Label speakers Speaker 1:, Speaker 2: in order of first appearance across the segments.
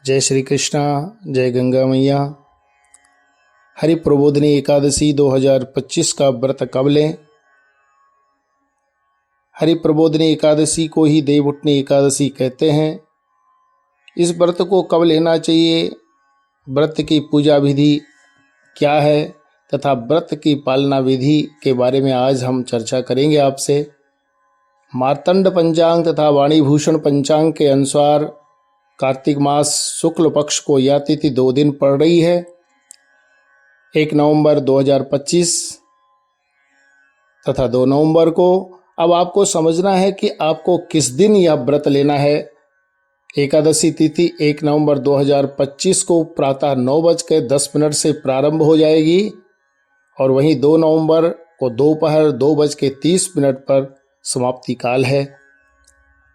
Speaker 1: जय श्री कृष्णा, जय गंगा मैया। हरि प्रबोधिनी एकादशी 2025 का व्रत कब लें? हरि प्रबोधिनी एकादशी को ही देव उठनी एकादशी कहते हैं। इस व्रत को कब लेना चाहिए, व्रत की पूजा विधि क्या है तथा व्रत की पालना विधि के बारे में आज हम चर्चा करेंगे आपसे। मार्तंड पंचांग तथा वाणीभूषण पंचांग के अनुसार कार्तिक मास शुक्ल पक्ष को यह तिथि 2 दिन पड़ रही है, 1 नवंबर 2025 तथा 2 नवंबर को। अब आपको समझना है कि आपको किस दिन यह व्रत लेना है। एकादशी तिथि 1 नवंबर 2025 को प्रातः 9:10 से प्रारंभ हो जाएगी और वहीं 2 नवंबर को दोपहर 2:30 पर समाप्ति काल है।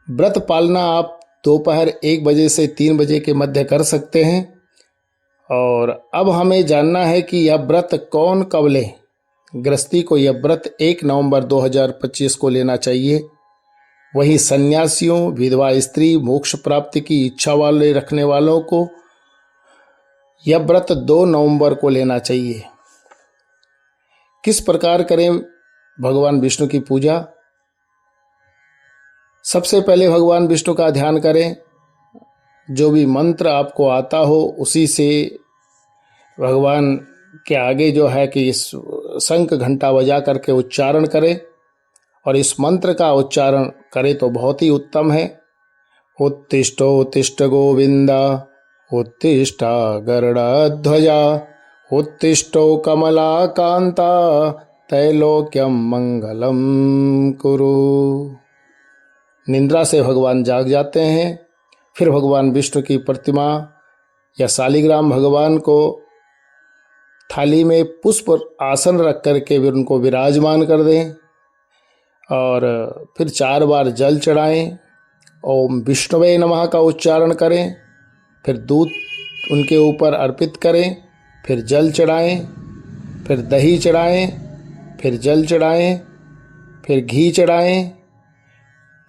Speaker 1: व्रत पालना आप दोपहर 1 बजे से 3 बजे के मध्य कर सकते हैं। और अब हमें जानना है कि यह व्रत कौन कब ले। गृहस्थी को यह व्रत 1 नवंबर 2025 को लेना चाहिए। वहीं सन्यासियों, विधवा स्त्री, मोक्ष प्राप्ति की इच्छा वाले रखने वालों को यह व्रत 2 नवंबर को लेना चाहिए। किस प्रकार करें भगवान विष्णु की पूजा? सबसे पहले भगवान विष्णु का ध्यान करें। जो भी मंत्र आपको आता हो उसी से भगवान के आगे जो है कि इस शंख घंटा बजा करके उच्चारण करें और इस मंत्र का उच्चारण करें तो बहुत ही उत्तम है। उत्तिष्ठोत्तिष्ठ गोविंदा, उत्तिष्ठा गरुड़ध्वजा, उत्तिष्ठो कमलाकांता, त्रैलोक्यम मंगलम कुरु। निद्रा से भगवान जाग जाते हैं। फिर भगवान विष्णु की प्रतिमा या शालिग्राम भगवान को थाली में पुष्प आसन रख करके फिर उनको विराजमान कर दें और फिर 4 बार जल चढ़ाएं। ओम विष्णुवे नमः का उच्चारण करें। फिर दूध उनके ऊपर अर्पित करें। फिर जल चढ़ाएं, फिर दही चढ़ाएं, फिर जल चढ़ाएं, फिर घी चढ़ाएं,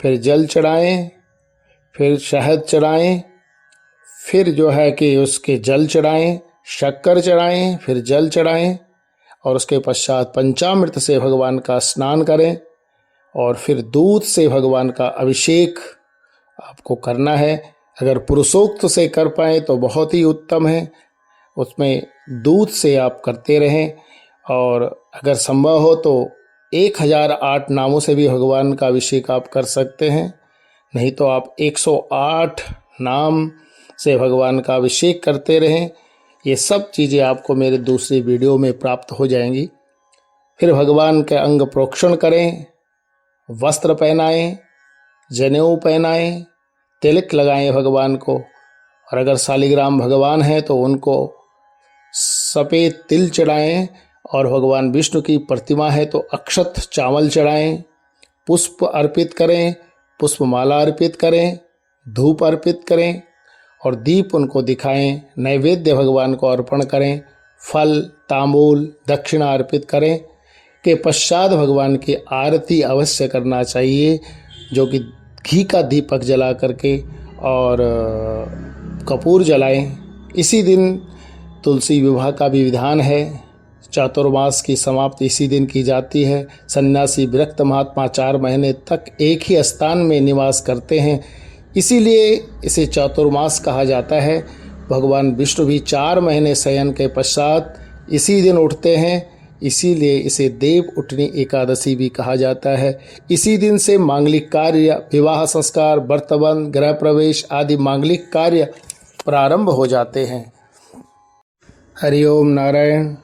Speaker 1: फिर जल चढ़ाएं, फिर शहद चढ़ाएं, फिर जो है कि उसके जल चढ़ाएं, शक्कर चढ़ाएं, फिर जल चढ़ाएं और उसके पश्चात पंचामृत से भगवान का स्नान करें और फिर दूध से भगवान का अभिषेक आपको करना है। अगर पुरुषोक्त से कर पाएँ तो बहुत ही उत्तम है। उसमें दूध से आप करते रहें और अगर संभव हो तो 1008 नामों से भी भगवान का अभिषेक आप कर सकते हैं। नहीं तो आप 108 नाम से भगवान का अभिषेक करते रहें। ये सब चीज़ें आपको मेरे दूसरी वीडियो में प्राप्त हो जाएंगी। फिर भगवान के अंग प्रोक्षण करें, वस्त्र पहनाएं, जनेऊ पहनाएं, तिलक लगाएं भगवान को। और अगर शालिग्राम भगवान हैं तो उनको सफ़ेद तिल चढ़ाएं और भगवान विष्णु की प्रतिमा है तो अक्षत चावल चढ़ाएं, पुष्प अर्पित करें, पुष्पमाला अर्पित करें, धूप अर्पित करें और दीप उनको दिखाएं। नैवेद्य भगवान को अर्पण करें, फल, तांबूल, दक्षिणा अर्पित करें। के पश्चात भगवान की आरती अवश्य करना चाहिए, जो कि घी का दीपक जला करके और कपूर जलाएं। इसी दिन तुलसी विवाह का भी विधान है। चातुर्मास की समाप्ति इसी दिन की जाती है। सन्यासी विरक्त महात्मा 4 महीने तक एक ही स्थान में निवास करते हैं, इसीलिए इसे चातुर्मास कहा जाता है। भगवान विष्णु भी 4 महीने शयन के पश्चात इसी दिन उठते हैं, इसीलिए इसे देव उठनी एकादशी भी कहा जाता है। इसी दिन से मांगलिक कार्य, विवाह संस्कार, व्रतबंध, गृह प्रवेश आदि मांगलिक कार्य प्रारंभ हो जाते हैं। हरि ओम नारायण।